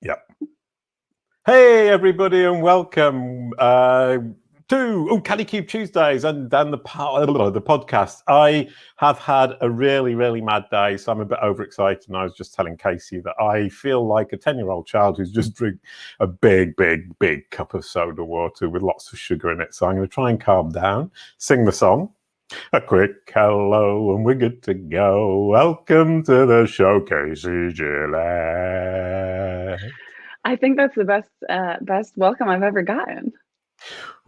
Yep. Hey, everybody, and welcome to Kalicube Tuesdays and the podcast. I have had a really, really mad day, so I'm a bit overexcited. And I was just telling Casie that I feel like a 10-year-old child who's just drank a big cup of soda water with lots of sugar in it. So I'm going to try and calm down, sing the song. A quick hello and we're good to go. Welcome to the show, Casie Gillette. I think that's the best welcome I've ever gotten.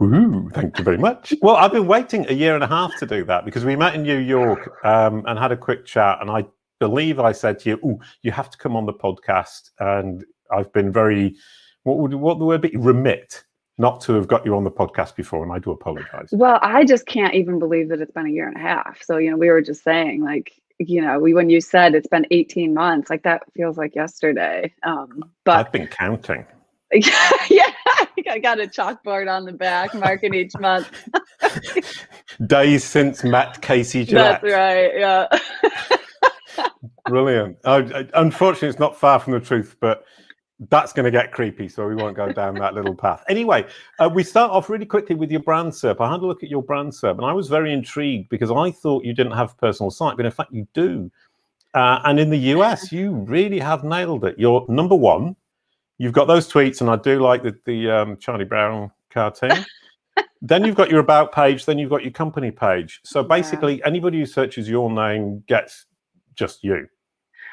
Ooh, thank you very much. Well, I've been waiting a year and a half to do that because we met in New York and had a quick chat. And I believe I said to you, "Ooh, you have to come on the podcast." And I've been very, what the word be? Remit not to have got you on the podcast before, and I do apologize. Well, I just can't even believe that it's been a year and a half. So, we were just saying, like, when you said it's been 18 months, like that feels like yesterday. But I've been counting. Yeah, I got a chalkboard on the back marking each month. Days since met Casie Gillette. That's right, yeah. Brilliant. Unfortunately, it's not far from the truth, but that's going to get creepy, so we won't go down that little path. Anyway, we start off really quickly with your brand SERP. I had a look at your brand SERP, and I was very intrigued because I thought you didn't have a personal site, but in fact you do. And in the US, you really have nailed it. You're number one. You've got those tweets, and I do like the Charlie Brown cartoon. Then you've got your about page, then you've got your company page. So basically, anybody who searches your name gets just you.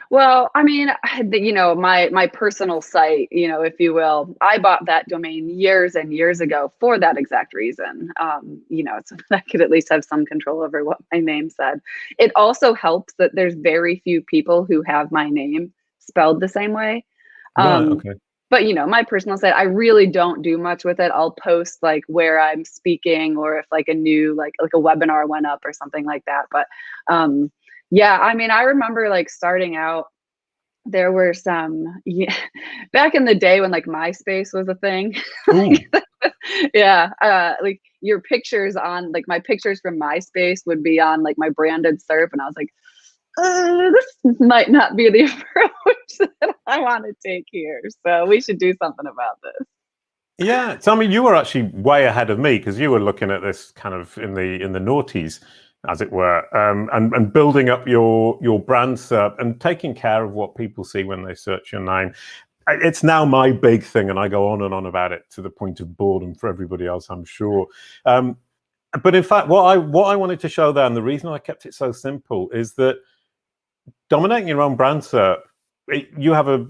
Well, I mean, my personal site, if you will, I bought that domain years and years ago for that exact reason. So I could at least have some control over what my name said. It also helps that there's very few people who have my name spelled the same way. Okay. But, my personal site, I really don't do much with it. I'll post like where I'm speaking or if like a new, like a webinar went up or something like that. But yeah, I mean, I remember like starting out, there were some, back in the day when like MySpace was a thing. Yeah, like your pictures on, like my pictures from MySpace would be on like my branded SERP. And I was like, this might not be the approach that I want to take here. So we should do something about this. Yeah, so I mean, you were actually way ahead of me because you were looking at this kind of in the noughties, as it were, and building up your brand SERP and taking care of what people see when they search your name. It's now my big thing, and I go on and on about it to the point of boredom for everybody else, I'm sure. But in fact, what I wanted to show there, and the reason I kept it so simple, is that dominating your own brand SERP, you have a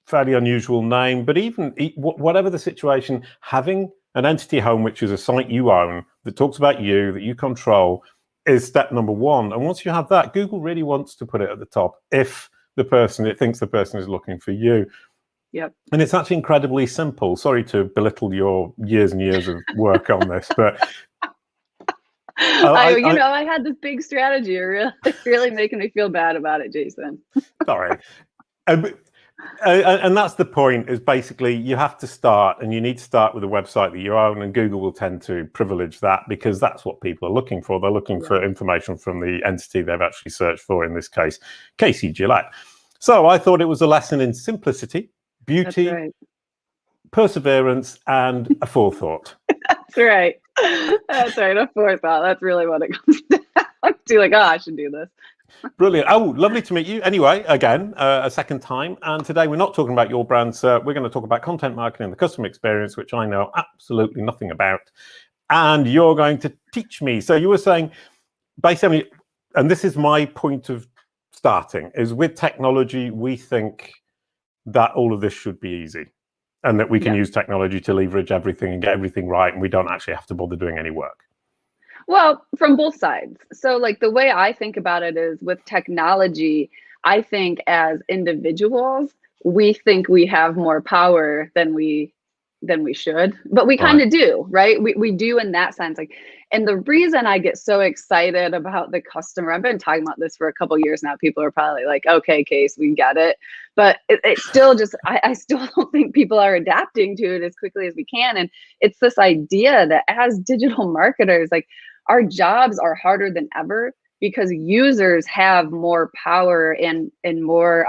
fairly unusual name, but even whatever the situation, having an entity home, which is a site you own that talks about you, that you control, is step number one. And once you have that, Google really wants to put it at the top if it thinks the person is looking for you. Yep. And it's actually incredibly simple. Sorry to belittle your years and years of work on this, but I had this big strategy. You're really making me feel bad about it, Jason. Sorry. And that's the point, is basically you have to start, and you need to start with a website that you own, and Google will tend to privilege that because that's what people are looking for. They're looking for information from the entity they've actually searched for, in this case, Casie Gillette. So I thought it was a lesson in simplicity, beauty, perseverance, and a forethought. That's right. That's right. A forethought. That's really what it comes down to. Like, I should do this. Brilliant. Oh, lovely to meet you. Anyway, again, a second time. And today we're not talking about your brand, SERP. We're going to talk about content marketing and the customer experience, which I know absolutely nothing about. And you're going to teach me. So you were saying, basically, and this is my point of starting, is with technology, we think that all of this should be easy and that we can use technology to leverage everything and get everything right. And we don't actually have to bother doing any work. Well, from both sides. So like the way I think about it is with technology, I think as individuals, we think we have more power than we should, but we kind of do, right? We do in that sense. Like, and the reason I get so excited about the customer, I've been talking about this for a couple of years now. People are probably like, okay, Case, we get it. But it's still just, I still don't think people are adapting to it as quickly as we can. And it's this idea that as digital marketers, like, our jobs are harder than ever because users have more power and more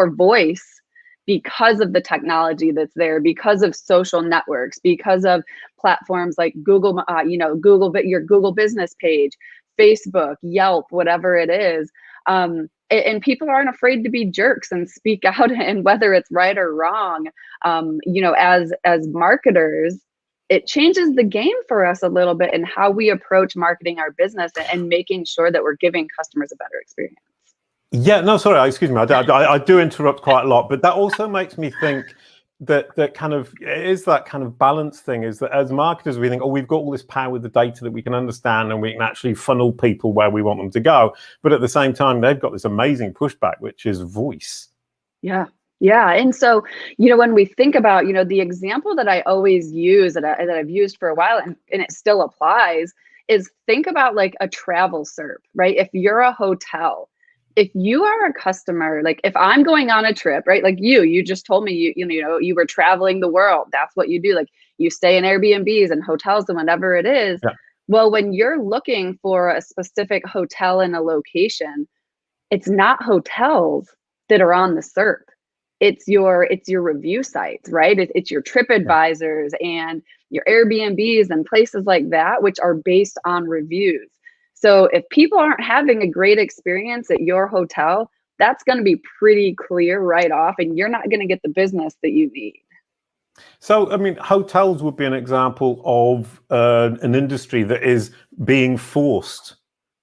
voice because of the technology that's there, because of social networks, because of platforms like Google, your Google business page, Facebook, Yelp, whatever it is. And people aren't afraid to be jerks and speak out, and whether it's right or wrong, as marketers, it changes the game for us a little bit in how we approach marketing our business and making sure that we're giving customers a better experience. Yeah, no, sorry, excuse me. I do interrupt quite a lot, but that also makes me think that kind of is that kind of balance thing, is that as marketers, we think, oh, we've got all this power with the data that we can understand and we can actually funnel people where we want them to go. But at the same time, they've got this amazing pushback, which is voice. Yeah. Yeah. And so, when we think about, the example that I always use that I've used for a while and it still applies is think about like a travel SERP, right? If you're a hotel, if you are a customer, like if I'm going on a trip, right? Like you just told me, you were traveling the world. That's what you do. Like you stay in Airbnbs and hotels and whatever it is. Yeah. Well, when you're looking for a specific hotel in a location, it's not hotels that are on the SERP. It's your review sites, right? It's your TripAdvisors and your Airbnbs and places like that, which are based on reviews. So if people aren't having a great experience at your hotel, that's going to be pretty clear right off, and you're not going to get the business that you need. So, I mean, hotels would be an example of an industry that is being forced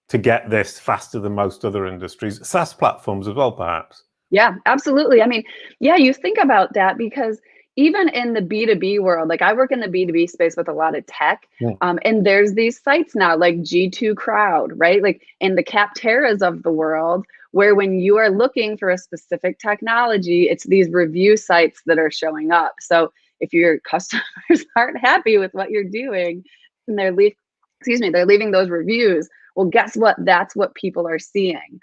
to get this faster than most other industries. SaaS platforms as well, perhaps. Yeah, absolutely. I mean, yeah, you think about that because even in the B2B world, like I work in the B2B space with a lot of tech, and there's these sites now like G2 Crowd, right? Like in the Capterras of the world, where when you are looking for a specific technology, it's these review sites that are showing up. So if your customers aren't happy with what you're doing and they're leaving those reviews, well, guess what? That's what people are seeing.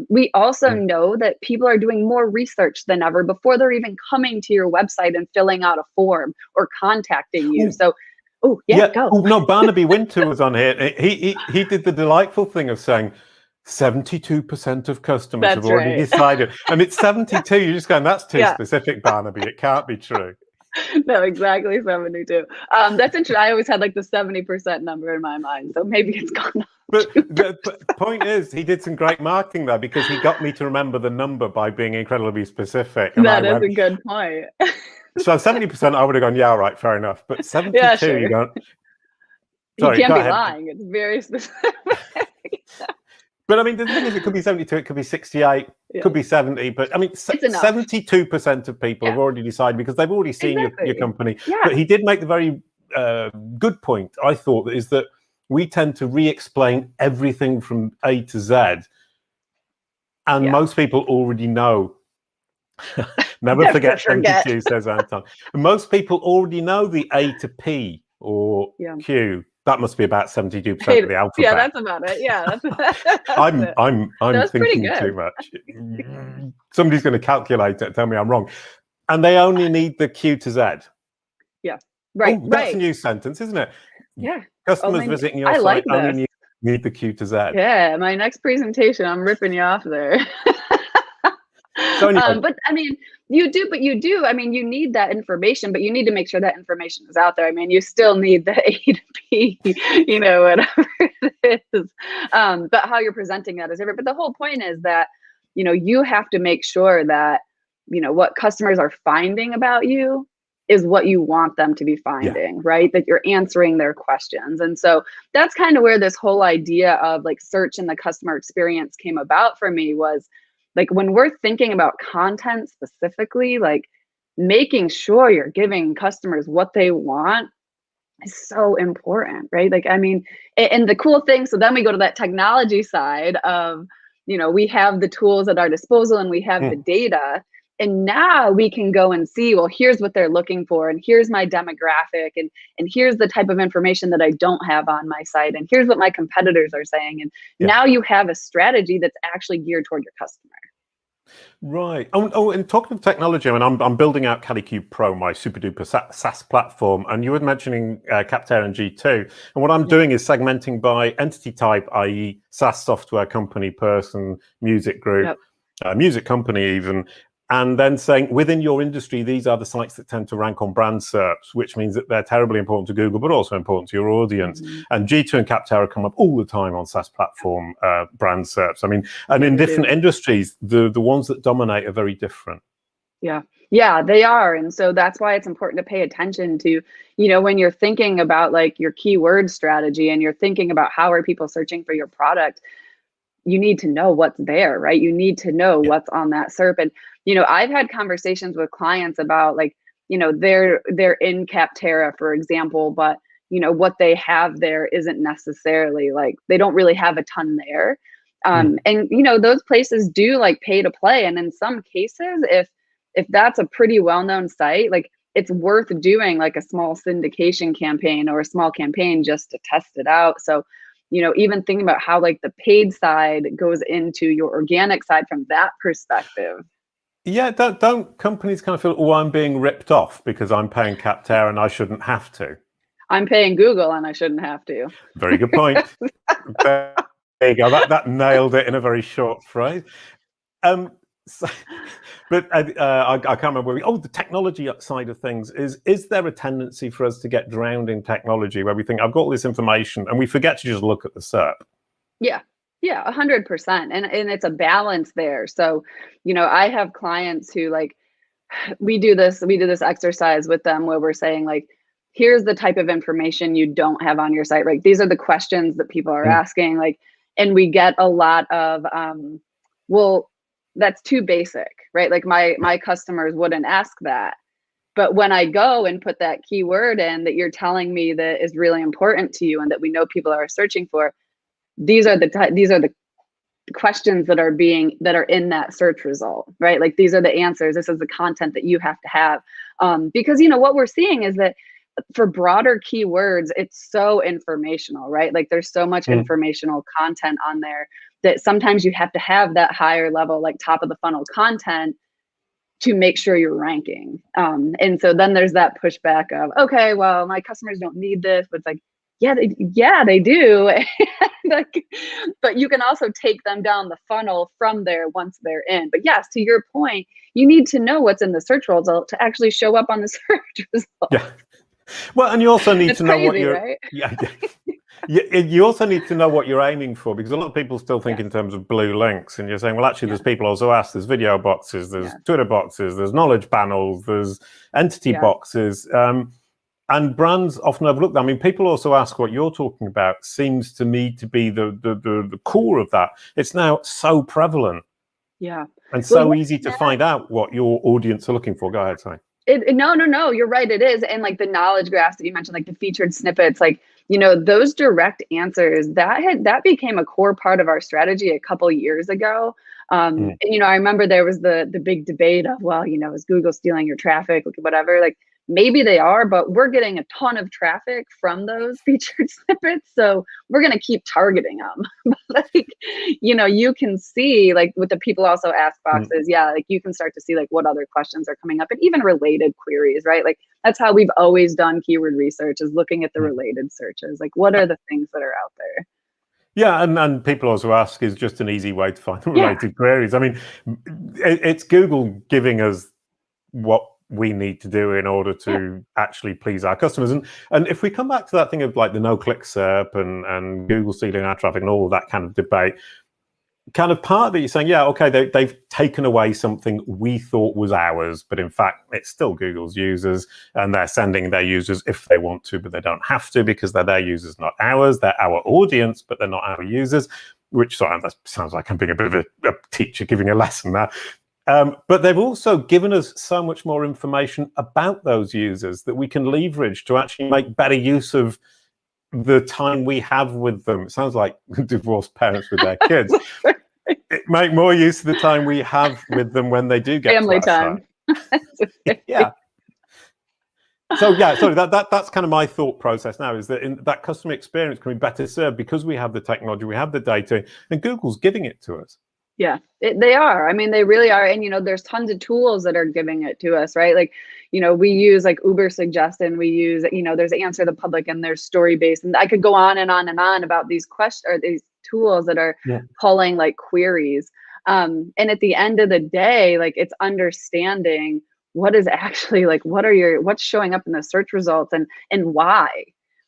We also know that people are doing more research than ever before they're even coming to your website and filling out a form or contacting you. So, go. Oh, no, Barnaby Winter was on here. He did the delightful thing of saying 72% of customers have already decided. And it's 72. You're just going, that's too specific, Barnaby. It can't be true. No, exactly 72. That's interesting. I always had like the 70% number in my mind, so maybe it's gone up. But the point is, he did some great marketing there because he got me to remember the number by being incredibly specific. And that is a good point. So 70%, I would have gone, yeah, all right, fair enough. But 72, you don't. Sorry, you can't be lying. It's very specific. But I mean, the thing is, it could be 72, it could be 68, it could be 70. But I mean, 72% of people have already decided because they've already seen your company. Yeah. But he did make the very good point, I thought, that is that we tend to re-explain everything from A to Z. And most people already know. Never forget 72, says Anton. Most people already know the A to P or Q. That must be about 72% of the alphabet. Yeah, that's about it. Yeah, I'm thinking too much. Somebody's going to calculate it and tell me I'm wrong. And they only need the Q to Z. Yeah, right. That's a new sentence, isn't it? Yeah. Customers visiting your site only need the Q to Z. Yeah, my next presentation, I'm ripping you off there. So anyway. But I mean, you do. I mean, you need that information, but you need to make sure that information is out there. I mean, you still need the A to P, whatever it is. But how you're presenting that is different. But the whole point is that, you have to make sure that, what customers are finding about you is what you want them to be finding, right? That you're answering their questions. And so that's kind of where this whole idea of like search and the customer experience came about for me was, like when we're thinking about content specifically, like making sure you're giving customers what they want is so important, right? Like, I mean, and the cool thing, so then we go to that technology side of, we have the tools at our disposal and we have the data. And now we can go and see, well, here's what they're looking for. And here's my demographic. And here's the type of information that I don't have on my site. And here's what my competitors are saying. And now you have a strategy that's actually geared toward your customer. Right. Oh, and talking of technology, I mean, I'm building out Kalicube Pro, my super duper SaaS platform. And you were mentioning Capterra and G2. And what I'm doing is segmenting by entity type, i.e. SaaS software company, person, music group, music company even. and then saying within your industry, these are the sites that tend to rank on brand SERPs, which means that they're terribly important to Google, but also important to your audience. And G2 and Capterra come up all the time on SaaS platform brand SERPs. I mean, and in different industries, the ones that dominate are very different. Yeah, they are. And so that's why it's important to pay attention to, when you're thinking about like your keyword strategy and you're thinking about how are people searching for your product, you need to know what's there, right? You need to know what's on that SERP. And, I've had conversations with clients about like, they're in Capterra, for example, but what they have there isn't necessarily like, they don't really have a ton there. And, those places do like pay to play. And in some cases, if that's a pretty well-known site, like it's worth doing like a small syndication campaign or a small campaign just to test it out. So, even thinking about how like the paid side goes into your organic side from that perspective. Yeah, don't companies kind of feel, oh, I'm being ripped off because I'm paying Capterra and I shouldn't have to? I'm paying Google and I shouldn't have to. Very good point. There you go. That nailed it in a very short phrase. But I can't remember where the technology side of things is there a tendency for us to get drowned in technology where we think I've got all this information and we forget to just look at the SERP? Yeah, 100%. And it's a balance there. So, I have clients who like, we do this exercise with them where we're saying like, here's the type of information you don't have on your site, right? These are the questions that people are asking, like, and we get a lot of, well, that's too basic, right? Like my customers wouldn't ask that. But when I go and put that keyword in that you're telling me that is really important to you and that we know people are searching for, these are the questions that are in that search result, right? Like these are the answers. This is the content that you have to have. Because what we're seeing is that for broader keywords, it's so informational, right? Like there's so much informational content on there that sometimes you have to have that higher level, like top of the funnel content to make sure you're ranking. And so then there's that pushback of, okay, well, my customers don't need this, but it's like, yeah, they do. Like, but you can also take them down the funnel from there once they're in. But yes, to your point, you need to know what's in the search result to actually show up on the search result. Yeah. Well, and you also need to know what you're, right? You also need to know what you're aiming for, because a lot of people still think in terms of blue links, and you're saying, well, actually, there's people also ask, there's video boxes, there's Twitter boxes, there's knowledge panels, there's entity boxes, and brands often overlook that. I mean, people also ask what you're talking about seems to me to be the core of that. It's now so prevalent, and so easy to find out what your audience are looking for. Go ahead, sorry. No, you're right. It is. And like the knowledge graphs that you mentioned, like the featured snippets, like, those direct answers that became a core part of our strategy a couple years ago. And, I remember there was the big debate of, well, is Google stealing your traffic, whatever, like maybe they are, but we're getting a ton of traffic from those featured snippets. So we're going to keep targeting them. Like, you can see like with the people also ask boxes, like you can start to see like what other questions are coming up and even related queries, right? Like that's how we've always done keyword research, is looking at the related searches. Like what are the things that are out there? Yeah, and people also ask is just an easy way to find related queries. I mean, it's Google giving us what we need to do in order to actually please our customers. And if we come back to that thing of like the no-click SERP and Google stealing our traffic and all of that kind of debate, kind of part of it, you're saying, okay, they've taken away something we thought was ours, but in fact, it's still Google's users, and they're sending their users if they want to, but they don't have to because they're their users, not ours. They're our audience, but they're not our users, which that sounds like I'm being a bit of a teacher giving a lesson there. But they've also given us so much more information about those users that we can leverage to actually make better use of the time we have with them. It sounds like divorced parents with their kids. Make more use of the time we have with them when they do get family time. Yeah. So sorry, that's kind of my thought process now, is that that customer experience can be better served because we have the technology, we have the data, and Google's giving it to us. Yeah, they are. I mean, they really are. And, there's tons of tools that are giving it to us, right? Like, we use like Uber Suggest, and we use, there's Answer the Public, and there's Storybase. And I could go on and on and on about these questions or these tools that are pulling like queries. And at the end of the day, like it's understanding what is actually like, what's showing up in the search results and why,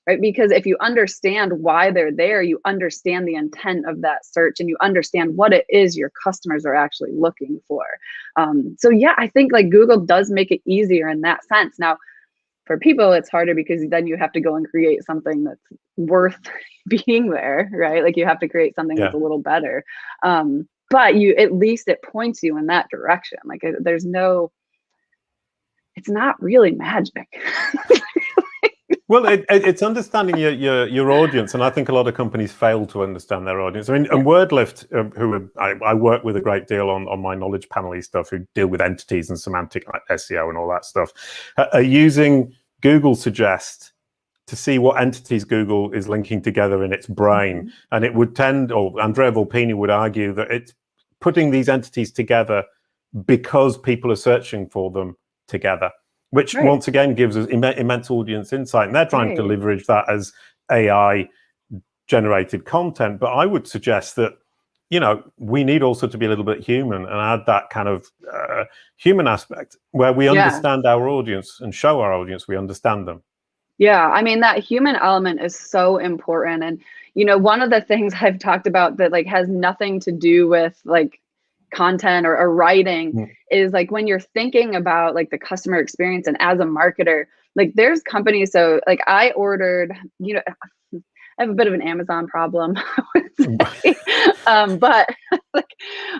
right? Because if you understand why they're there, you understand the intent of that search and you understand what it is your customers are actually looking for. So yeah, I think like Google does make it easier in that sense. Now, for people, it's harder because then you have to go and create something that's worth being there, right? Like you have to create something Yeah. that's a little better. But you, at least it points you in that direction. Like there's no, it's not really magic. Well, it's understanding your audience, and I think a lot of companies fail to understand their audience. I mean, and WordLift, I work with a great deal on my knowledge panel stuff, who deal with entities and semantic like SEO and all that stuff, are using Google Suggest to see what entities Google is linking together in its brain, and it would tend, or Andrea Volpini would argue that it's putting these entities together because people are searching for them together, which once again gives us immense audience insight, and they're trying to leverage that as AI generated content. But I would suggest that, you know, we need also to be a little bit human and add that kind of human aspect where we understand our audience and show our audience we understand them. Yeah, I mean, that human element is so important. And, you know, one of the things I've talked about that like has nothing to do with like content or writing is like when you're thinking about like the customer experience and as a marketer, like there's companies. So like I ordered, you know, I have a bit of an Amazon problem, I would say. But like,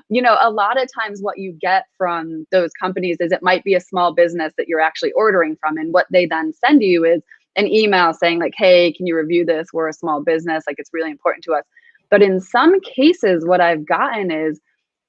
you know, a lot of times what you get from those companies is it might be a small business that you're actually ordering from. And what they then send you is an email saying like, hey, can you review this? We're a small business. Like it's really important to us. But in some cases, what I've gotten is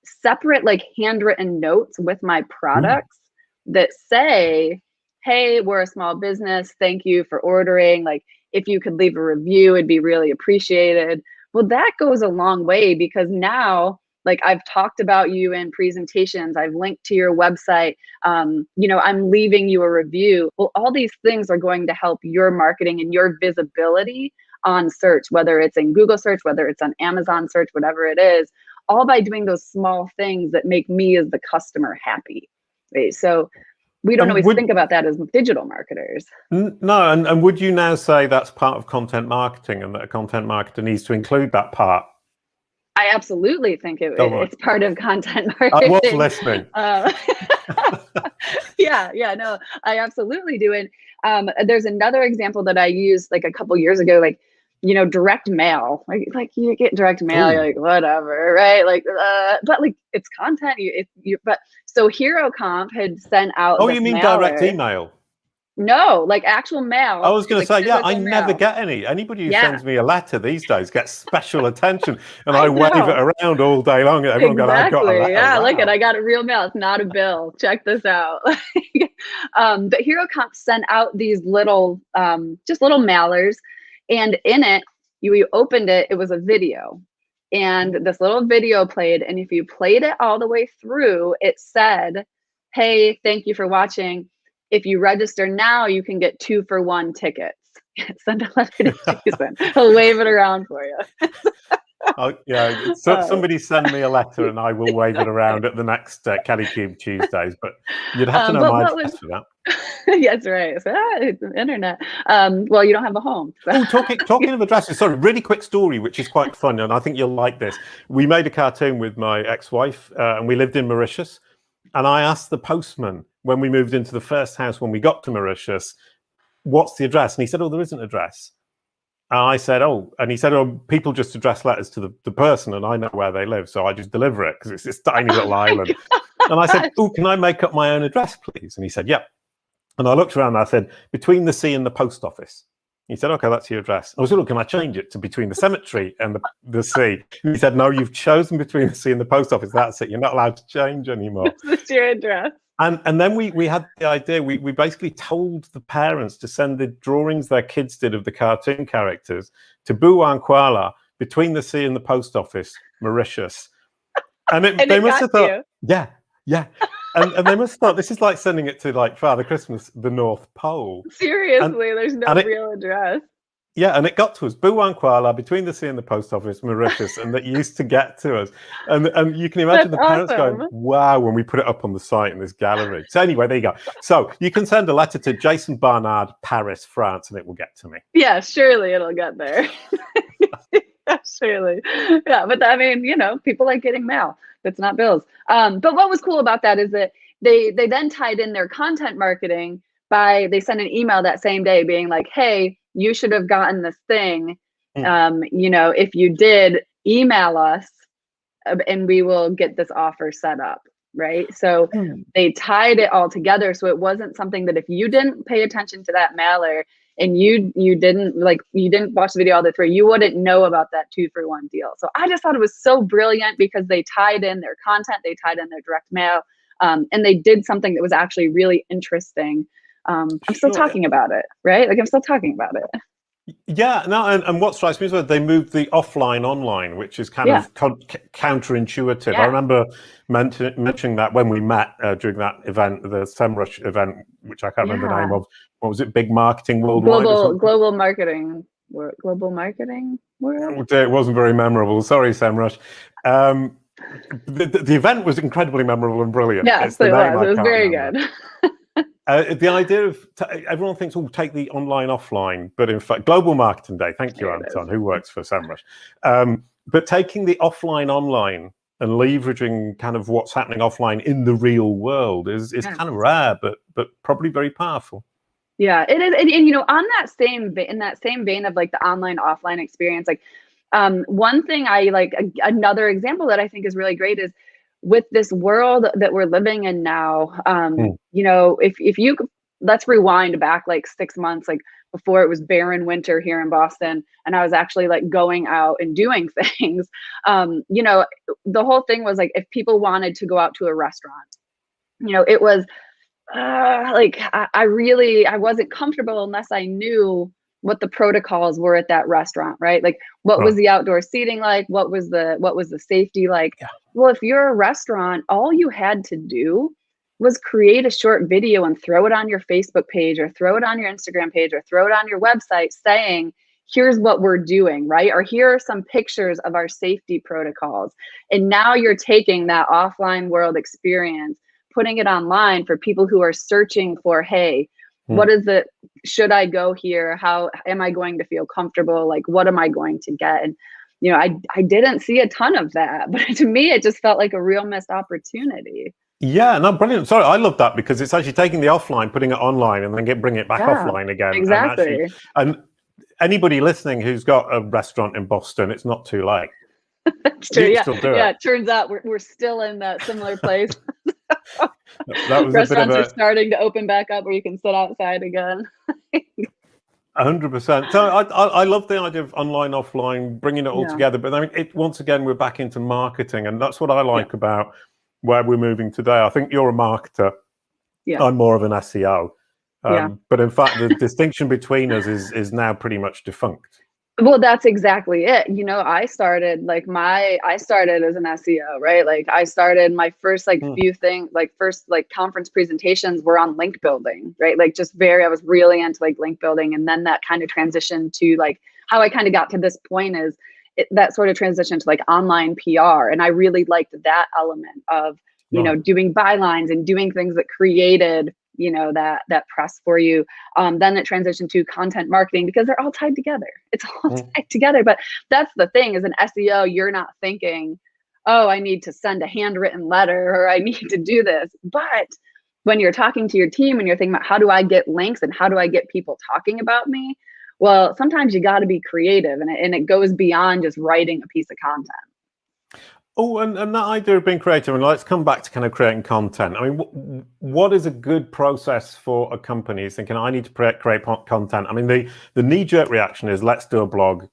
separate like handwritten notes with my products that say, hey, we're a small business. Thank you for ordering. Like if you could leave a review, it'd be really appreciated. Well, that goes a long way because now like I've talked about you in presentations, I've linked to your website, you know, I'm leaving you a review. Well, all these things are going to help your marketing and your visibility on search, whether it's in Google search, whether it's on Amazon search, whatever it is, all by doing those small things that make me as the customer happy, right? So we don't always think about that as digital marketers. No, and would you now say that's part of content marketing and that a content marketer needs to include that part? I absolutely think it's part of content marketing. I was listening. Yeah, no, I absolutely do. And there's another example that I used like a couple years ago, like, you know, direct mail, like you get direct mail, you're like, whatever, right? Like, but like it's content. But so Hero Comp had sent out. Oh, you mean direct email? No, like actual mail. I was going to say, yeah, I never get any. Anybody who sends me a letter these days gets special attention, and I wave it around all day long. Everyone goes, I got a letter. Yeah, look at, I got a real mail. It's not a bill. Check this out. But Hero Comp sent out these little, just little mailers, and in it, you opened it, it was a video. And this little video played, and if you played it all the way through, it said, hey, thank you for watching. If you register now, you can get 2-for-1 tickets. Send a letter to Jason. He'll wave it around for you. Oh, yeah, somebody send me a letter and I will wave it around at the next Kalicube Tuesdays. But you'd have to know my address for that. Yes, right. So, it's the internet. Well, you don't have a home. So. Oh, talking of addresses, sorry, really quick story, which is quite fun, and I think you'll like this. We made a cartoon with my ex-wife, and we lived in Mauritius. And I asked the postman when we moved into the first house when we got to Mauritius, what's the address? And he said, oh, there isn't an address. And I said, oh, and he said, oh, people just address letters to the person and I know where they live. So I just deliver it because it's this tiny little island. And I said, oh, can I make up my own address, please? And he said, yep. And I looked around and I said, between the sea and the post office. He said, okay, that's your address. I said, oh, can I change it to between the cemetery and the sea? And he said, no, you've chosen between the sea and the post office. That's it. You're not allowed to change anymore. That's your address. And then we had the idea, we basically told the parents to send the drawings their kids did of the cartoon characters to Buwan Kuala, between the sea and the post office, Mauritius. And they must have thought, yeah. And they must have thought, this is like sending it to like Father Christmas, the North Pole. Seriously, there's no real address. Yeah, and it got to us. Buwan Kuala, between the sea and the post office, Mauritius, and that used to get to us. And you can imagine That's the parents going, awesome. wow, when we put it up on the site in this gallery. So anyway, there you go. So you can send a letter to Jason Barnard, Paris, France, and it will get to me. Yeah, surely it'll get there. Yeah, surely. Yeah, but I mean, you know, people like getting mail. It's not bills. But what was cool about that is that they then tied in their content marketing by they sent an email that same day being like, hey, you should have gotten this thing. You know, if you did, email us and we will get this offer set up. Right. So they tied it all together. So it wasn't something that if you didn't pay attention to that mailer and you didn't watch the video all the way through, you wouldn't know about that 2-for-1 deal. So I just thought it was so brilliant because they tied in their content, they tied in their direct mail, and they did something that was actually really interesting. I'm still talking about it, right? Like I'm still talking about it. Yeah, no, and what strikes me is that they moved the offline online, which is kind of counterintuitive. I remember mentioning that when we met during that event, the SEMrush event, which I can't remember the name of. What was it? Big Marketing Worldwide? Global marketing world. It wasn't very memorable. Sorry, SEMrush. The event was incredibly memorable and brilliant. Yes, it was. It was very good. The idea of everyone thinks, oh, take the online offline, but in fact, Global Marketing Day. Thank you, Anton, who works for SEMrush. But taking the offline online and leveraging kind of what's happening offline in the real world is kind of rare, but probably very powerful. Yeah, it is, and you know, on that same vein of like the online offline experience, like one thing I like, another example that I think is really great is with this world that we're living in now. You know, if you let's rewind back like 6 months, like before it was barren winter here in Boston, and I was actually like going out and doing things. You know, the whole thing was like if people wanted to go out to a restaurant, you know, it was like I wasn't comfortable unless I knew what the protocols were at that restaurant, right? Like what was the outdoor seating like? What was the safety like? Yeah. Well, if you're a restaurant, all you had to do was create a short video and throw it on your Facebook page or throw it on your Instagram page or throw it on your website saying, here's what we're doing, right? Or here are some pictures of our safety protocols. And now you're taking that offline world experience, putting it online for people who are searching for, hey, what is it? Should I go here? How am I going to feel comfortable? Like, what am I going to get? And, you know, I didn't see a ton of that, but to me, it just felt like a real missed opportunity. Yeah, no, brilliant. Sorry, I love that because it's actually taking the offline, putting it online, and then bring it back offline again. Exactly. And anybody listening who's got a restaurant in Boston, it's not too late. That's true. Yeah. It turns out we're still in that similar place. That was restaurants are starting to open back up where you can sit outside again. 100%. So I love the idea of online, offline, bringing it all together. But I mean, once again, we're back into marketing, and that's what I like about where we're moving today. I think you're a marketer. Yeah. I'm more of an SEO. But in fact, the distinction between us is now pretty much defunct. Well, that's exactly it. You know, I started as an SEO, right? Like I started my first first conference presentations were on link building, right? Like I was really into like link building. And then that kind of transitioned to like how I kind of got to this point is that sort of transition to like online PR. And I really liked that element of, you know, doing bylines and doing things that created, you know, that press for you. Then it transitioned to content marketing because they're all tied together. It's all tied together. But that's the thing, as an SEO, you're not thinking, oh, I need to send a handwritten letter or I need to do this. But when you're talking to your team and you're thinking about how do I get links and how do I get people talking about me? Well, sometimes you got to be creative, and it goes beyond just writing a piece of content. Oh, and that idea of being creative, and let's come back to kind of creating content. I mean, what is a good process for a company thinking, I need to create content? I mean, the knee-jerk reaction is, let's do a blog.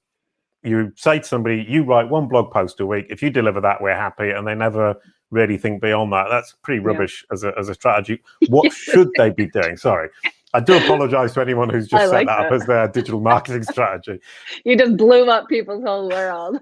You say to somebody, you write one blog post a week. If you deliver that, we're happy. And they never really think beyond that. That's pretty rubbish as a strategy. What should they be doing? Sorry. I do apologize to anyone who's just set that up as their digital marketing strategy. You just blew up people's whole world.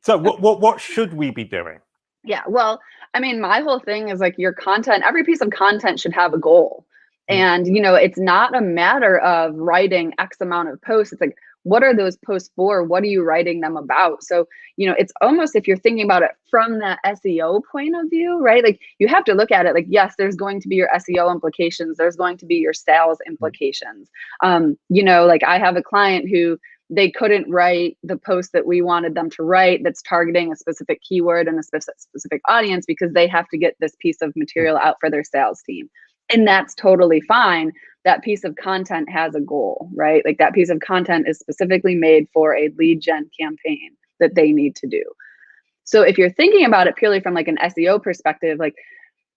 So what should we be doing? Yeah, well, I mean, my whole thing is like your content, every piece of content should have a goal. And, you know, it's not a matter of writing X amount of posts. It's like, what are those posts for? What are you writing them about? So, it's almost, if you're thinking about it from that SEO point of view, right? Like, you have to look at it like, yes, there's going to be your SEO implications. There's going to be your sales implications. Like, I have a client who, they couldn't write the post that we wanted them to write that's targeting a specific keyword and a specific audience, because they have to get this piece of material out for their sales team. And that's totally fine. That piece of content has a goal, right? Like, that piece of content is specifically made for a lead gen campaign that they need to do. So if you're thinking about it purely from like an SEO perspective, like,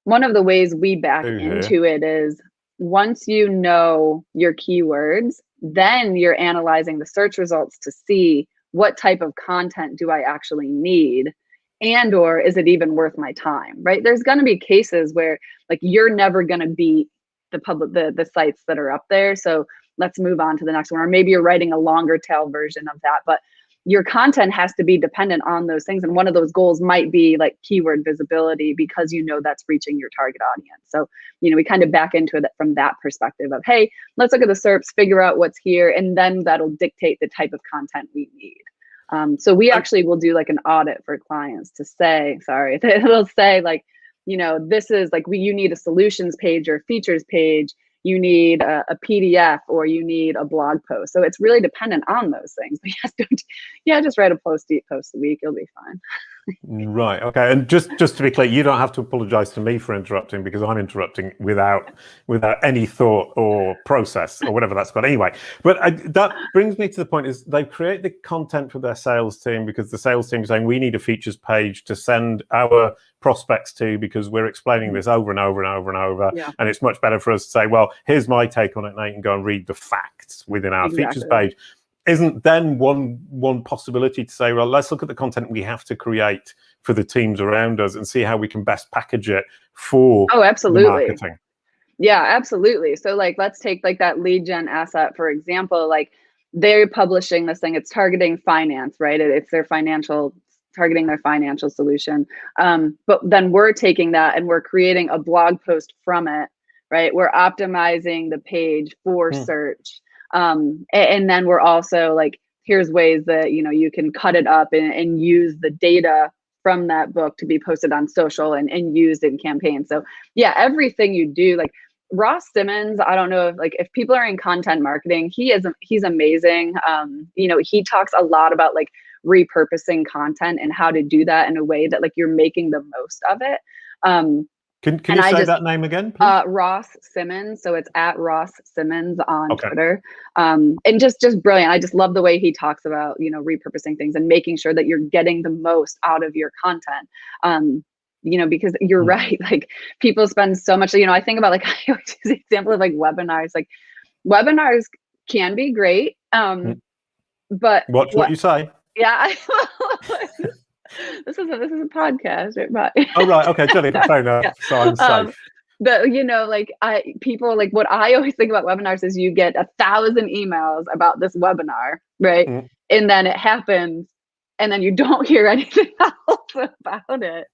one of the ways we back into it is, once you know your keywords, then you're analyzing the search results to see what type of content do I actually need, and or is it even worth my time, right? There's going to be cases where, like, you're never going to beat the sites that are up there. So let's move on to the next one. Or maybe you're writing a longer tail version of that, but your content has to be dependent on those things. And one of those goals might be like keyword visibility, because that's reaching your target audience. So, we kind of back into it from that perspective of, hey, let's look at the SERPs, figure out what's here, and then that'll dictate the type of content we need. So we actually will do like an audit for clients to say, it'll say like, this is like, you need a solutions page or features page. You need a PDF, or you need a blog post. So it's really dependent on those things. But just write a post a week. You'll be fine. Right. Okay. And just to be clear, you don't have to apologize to me for interrupting, because I'm interrupting without any thought or process or whatever that's called. Anyway, but that brings me to the point is, they've created the content for their sales team, because the sales team is saying, we need a features page to send our prospects to, because we're explaining this over and over and over and over. Yeah. And it's much better for us to say, well, here's my take on it, and you can go and read the facts within our features page. Isn't then one possibility to say, well, let's look at the content we have to create for the teams around us and see how we can best package it for absolutely. the marketing? Yeah, absolutely. So like, let's take like that lead gen asset, for example. Like, they're publishing this thing, it's targeting finance, right? It's targeting their financial solution. But then we're taking that and we're creating a blog post from it, right? We're optimizing the page for search. And then we're also like, here's ways that, you can cut it up and use the data from that book to be posted on social and used in campaigns. So yeah, everything you do, like Ross Simmons, I don't know if people are in content marketing, he's amazing. He talks a lot about like repurposing content and how to do that in a way that like you're making the most of it. Can you say that name again, please? Ross Simmons. So it's at Ross Simmons on Twitter. And just brilliant. I just love the way he talks about, repurposing things and making sure that you're getting the most out of your content. Because you're right. Like, people spend so much, I think about like, I always use the example of like webinars. Like, webinars can be great. But watch what you say. Yeah. This is a podcast, right? Oh, right. Okay, Jenny, fair enough. Yeah. So I'm safe. But people like, what I always think about webinars is you get 1,000 emails about this webinar, right? And then it happens, and then you don't hear anything else about it.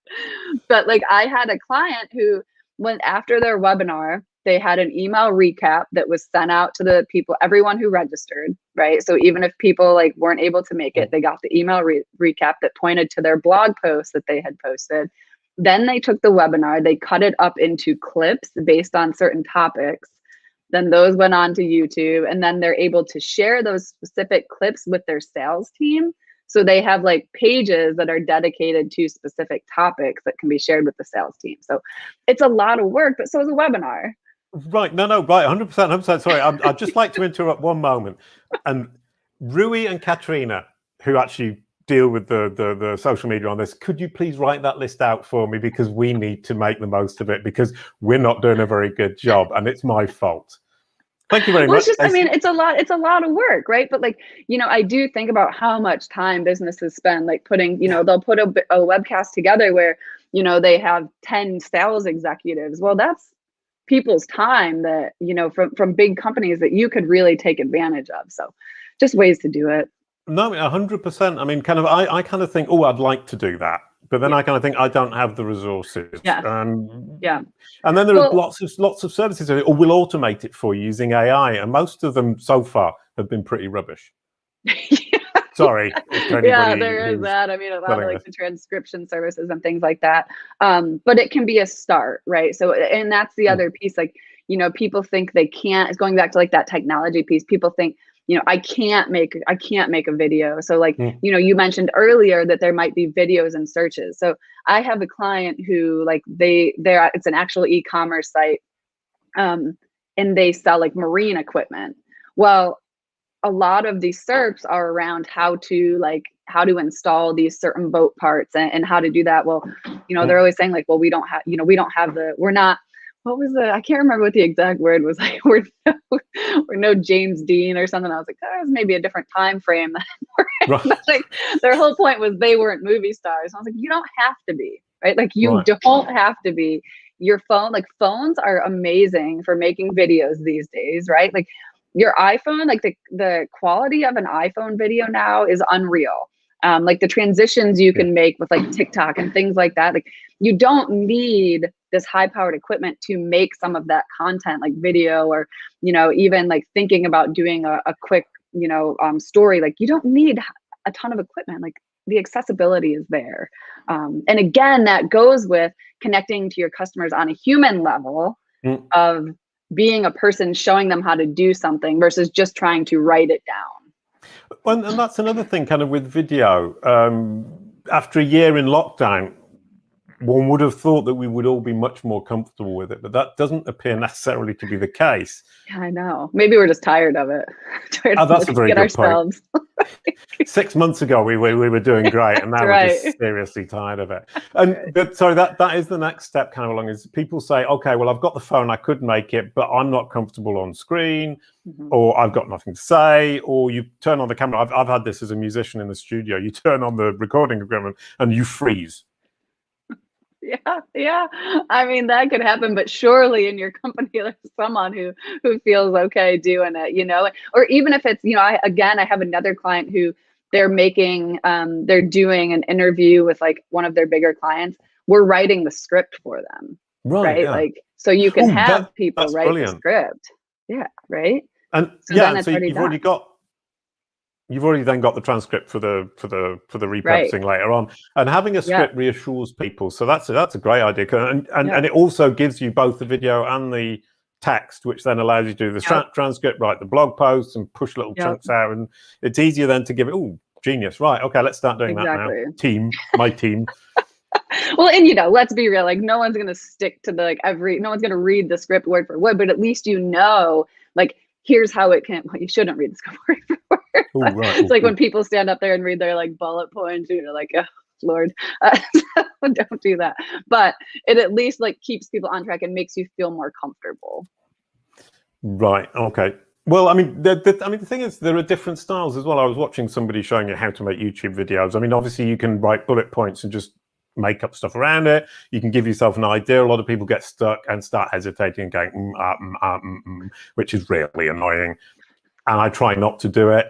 But like, I had a client who went after their webinar. They had an email recap that was sent out to the people, everyone who registered, right? So even if people like weren't able to make it, they got the email recap that pointed to their blog post that they had posted. Then they took the webinar, they cut it up into clips based on certain topics. Then those went on to YouTube, and then they're able to share those specific clips with their sales team. So they have like pages that are dedicated to specific topics that can be shared with the sales team. So it's a lot of work, but so is a webinar. Right. No, right. 100%. Sorry. I'd just like to interrupt one moment. And Rui and Katrina, who actually deal with the social media on this, could you please write that list out for me? Because we need to make the most of it, because we're not doing a very good job, and it's my fault. Thank you very much. It's just, it's a lot of work, right? But like, I do think about how much time businesses spend like putting, they'll put a webcast together where, they have 10 sales executives. Well, that's people's time that, from big companies that you could really take advantage of. So just ways to do it. No, 100%. I mean, I kind of think, oh, I'd like to do that. But then I kind of think I don't have the resources. Yeah. And then there are lots of services, or we'll automate it for you using AI. And most of them so far have been pretty rubbish. Sorry. Yeah, there is that. I mean, a lot of like the transcription services and things like that. But it can be a start, right? So, and that's the other piece. Like, you know, people think they can't. It's going back to like that technology piece. People think, you know, I can't make a video. So like, you know, you mentioned earlier that there might be videos and searches. So I have a client who like it's an actual e-commerce site, and they sell like marine equipment. Well, a lot of these SERPs are around how to install these certain boat parts and how to do that. Well, you know, they're always saying like, well, we don't have we're not, what was I can't remember what the exact word was. Like, we're no James Dean or something. I was like, that was maybe a different time frame. Right? Like, their whole point was they weren't movie stars. I was like, you don't have to be, right? Like, you don't have to be. Your phone, like, phones are amazing for making videos these days, right? Like, your iPhone, like the quality of an iPhone video now is unreal. Like the transitions you can make with like TikTok and things like that. Like, you don't need this high powered equipment to make some of that content, like video, or, you know, even like thinking about doing a quick, you know, story. Like, you don't need a ton of equipment. Like, the accessibility is there. And again, that goes with connecting to your customers on a human level of being a person showing them how to do something versus just trying to write it down. Well, and that's another thing kind of with video. After a year in lockdown, one would have thought that we would all be much more comfortable with it, but that doesn't appear necessarily to be the case. Yeah, I know. Maybe we're just tired of it. That's a very good point. 6 months ago, we were doing great, and now we're just seriously tired of it. And sorry, that is the next step kind of along, is people say, okay, well, I've got the phone, I could make it, but I'm not comfortable on screen, or I've got nothing to say, or you turn on the camera. I've had this as a musician in the studio. You turn on the recording equipment and you freeze. Yeah. I mean, that could happen, but surely in your company, there's someone who feels okay doing it, you know, or even if it's, you know, I have another client who they're doing an interview with like one of their bigger clients. We're writing the script for them. Right. Yeah. Like, so you can have people write the script. Yeah. Right. And so you've already then got the transcript for the repurposing later on, and having a script reassures people. So that's a great idea, and it also gives you both the video and the text, which then allows you to do the transcript, write the blog posts, and push little chunks out, and it's easier then to give it. Oh, genius! Right, okay, let's start doing that now. My team. Well, and you know, let's be real. Like, no one's gonna stick to no one's gonna read the script word for word, but at least you know, like, here's how it can. Well, you shouldn't read the script word for word. It's like when people stand up there and read their like bullet points, you're like, oh Lord, don't do that. But it at least like keeps people on track and makes you feel more comfortable. Right. Okay. Well, I mean, the thing is, there are different styles as well. I was watching somebody showing you how to make YouTube videos. I mean, obviously, you can write bullet points and just make up stuff around it. You can give yourself an idea. A lot of people get stuck and start hesitating and going, which is really annoying. And I try not to do it.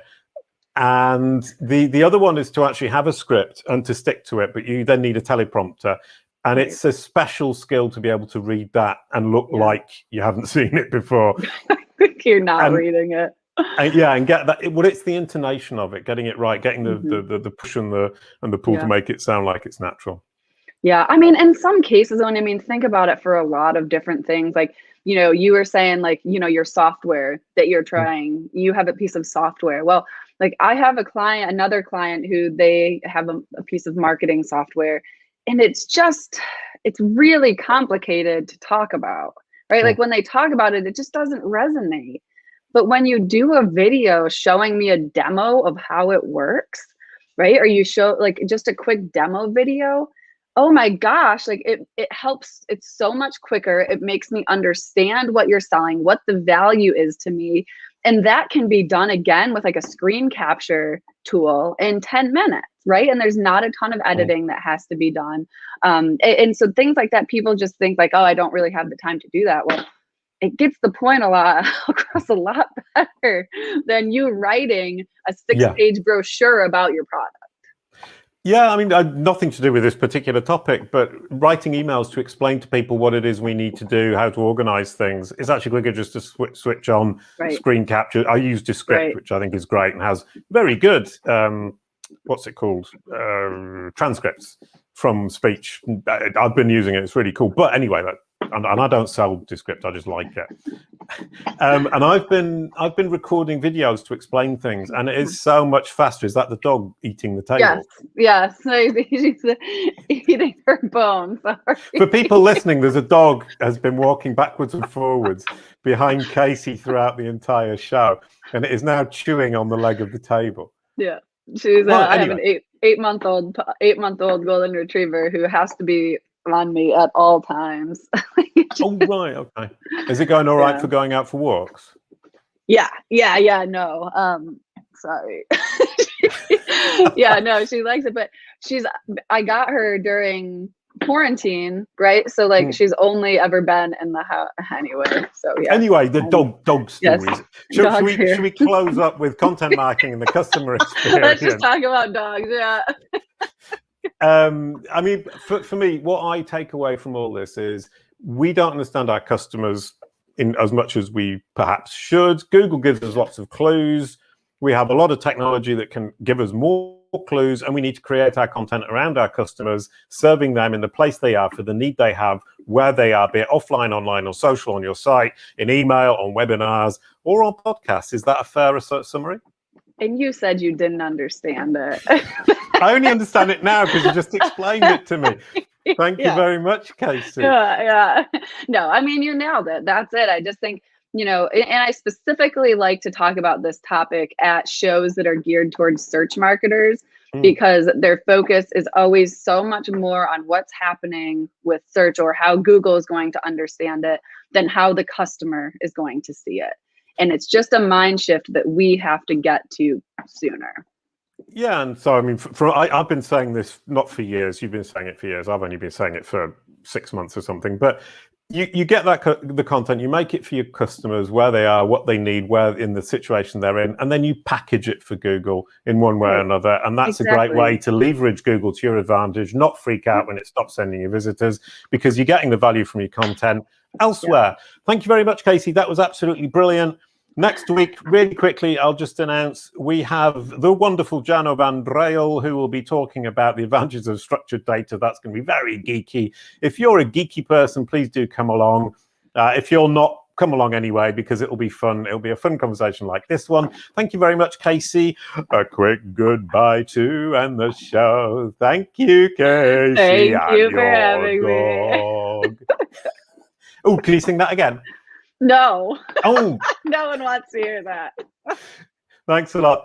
And the other one is to actually have a script and to stick to it, but you then need a teleprompter. And it's a special skill to be able to read that and look like you haven't seen it before. You're not reading it. And get that. Well, it's the intonation of it, getting it right, getting the push and the pull to make it sound like it's natural. Yeah, I mean, in some cases, I mean, think about it for a lot of different things. Like, you know, you were saying, like, you know, your software that you're trying, you have a piece of software. Well, like, I have another client who they have a piece of marketing software, and it's really complicated to talk about, right? Like, when they talk about it, it just doesn't resonate. But when you do a video showing me a demo of how it works, right? Or you show like just a quick demo video, oh my gosh, like it helps. It's so much quicker. It makes me understand what you're selling, what the value is to me. And that can be done again with like a screen capture tool in 10 minutes, right? And there's not a ton of editing that has to be done. And so things like that, people just think like, oh, I don't really have the time to do that. Well, it gets the point across a lot better than you writing a 6-page brochure about your product. Yeah, I mean, nothing to do with this particular topic, but writing emails to explain to people what it is we need to do, how to organize things, is actually quicker just to switch on screen capture. I use Descript, which I think is great and has very good, what's it called, transcripts from speech. I've been using it, it's really cool. But anyway, and I don't sell Descript, I just like it. And I've been recording videos to explain things, and it is so much faster. Is that the dog eating the table? Yes. She's eating her bone. Sorry. For people listening, there's a dog has been walking backwards and forwards behind Casie throughout the entire show, and it is now chewing on the leg of the table. Yeah, she's. I have an eight-month-old golden retriever who has to be on me at all times. Oh right, okay. Is it going all right for going out for walks? Yeah. No, sorry. Yeah, no, she likes it, but I got her during quarantine, right? So like she's only ever been in the house anyway. So yeah. Anyway, the dog stories. Yes, should we close up with content marketing and the customer experience? Let's just talk about dogs. Yeah. I mean, for me, what I take away from all this is we don't understand our customers in as much as we perhaps should. Google gives us lots of clues. We have a lot of technology that can give us more clues, and we need to create our content around our customers, serving them in the place they are for the need they have, where they are, be it offline, online, or social, on your site, in email, on webinars, or on podcasts. Is that a fair summary? And you said you didn't understand it. I only understand it now because you just explained it to me. Thank you very much, Casie. Yeah. No, I mean, you nailed it. That's it. I just think, and I specifically like to talk about this topic at shows that are geared towards search marketers because their focus is always so much more on what's happening with search or how Google is going to understand it than how the customer is going to see it. And it's just a mind shift that we have to get to sooner. Yeah, and so I mean, I've been saying this not for years. You've been saying it for years. I've only been saying it for 6 months or something. But you get the content, you make it for your customers where they are, what they need, where in the situation they're in, and then you package it for Google in one way or another. And that's a great way to leverage Google to your advantage, not freak out when it stops sending you visitors, because you're getting the value from your content elsewhere. Thank you very much, Casie. That was absolutely brilliant. Next week, really quickly, I'll just announce we have the wonderful Jano van Breil, who will be talking about the advantages of structured data. That's going to be very geeky. If you're a geeky person, please do come along. If you're not, come along anyway, because it'll be fun. It'll be a fun conversation like this one. Thank you very much, Casie. A quick goodbye to end the show. Thank you, Casie. Thank you for having me. Oh, can you sing that again? No. Oh. No one wants to hear that. Thanks a lot.